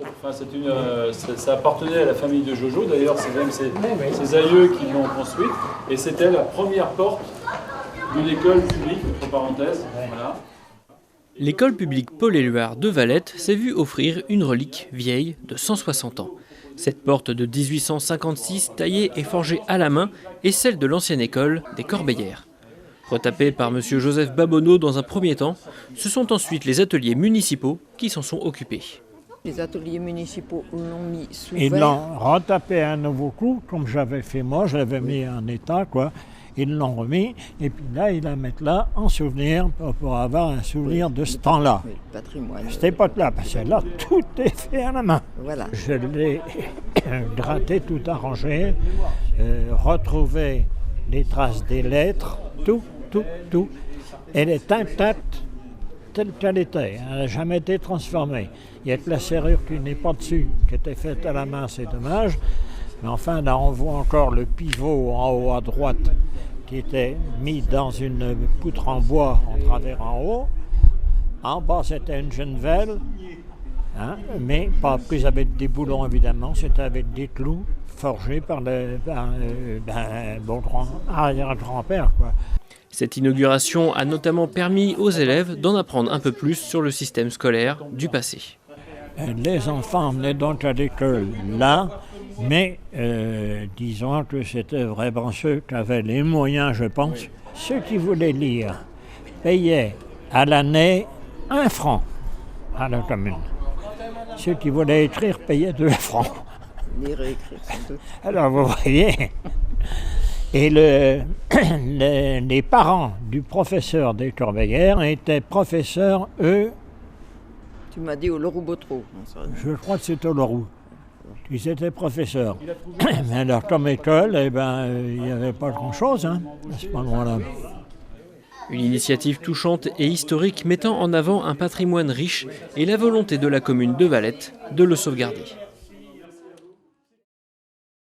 Enfin, ça appartenait à la famille de Jojo, d'ailleurs c'est même ses aïeux qui l'ont construite, et c'était la première porte d'une école publique, entre parenthèses. Voilà. L'école publique Paul-Éluard de Valette s'est vue offrir une relique vieille de 160 ans. Cette porte de 1856, taillée et forgée à la main, est celle de l'ancienne école des Corbeillères. Retapée par M. Joseph Babonneau dans un premier temps, ce sont ensuite les ateliers municipaux qui s'en sont occupés. Les ateliers municipaux l'ont mis sous Ils verre. l'ont retapé un nouveau coup, comme j'avais fait moi, je l'avais mis en état, quoi. Ils l'ont remis, et puis là, ils la mettent là en souvenir, pour avoir un souvenir de ce temps-là. Oui, le patrimoine. Cette époque-là, parce que là, tout est fait à la main. Voilà. Je l'ai gratté, tout arrangé, retrouvé les traces des lettres, tout. Elle est intacte telle qu'elle était, elle n'a jamais été transformée. Il y a que la serrure qui n'est pas dessus, qui était faite à la main, c'est dommage. Mais enfin, là, on voit encore le pivot en haut à droite qui était mis dans une poutre en bois en travers en haut. En bas, c'était une genevelle, hein, mais pas prise avec des boulons, évidemment, c'était avec des clous forgés par bon arrière-grand-père, quoi. Cette inauguration a notamment permis aux élèves d'en apprendre un peu plus sur le système scolaire du passé. Les enfants venaient donc à l'école là, mais disons que c'était vraiment ceux qui avaient les moyens, je pense. Ceux qui voulaient lire payaient à l'année 1 franc à la commune. Ceux qui voulaient écrire payaient 2 francs. Lire et écrire, sans doute. Alors vous voyez, et les parents du professeur des Corbeillères étaient professeurs, eux. Tu m'as dit au Leroux-Botreau. Je crois que c'était au Leroux. Ils étaient professeurs. Mais alors, comme école, il n'y avait pas grand-chose à ce moment-là. Une initiative touchante et historique mettant en avant un patrimoine riche et la volonté de la commune de Valette de le sauvegarder.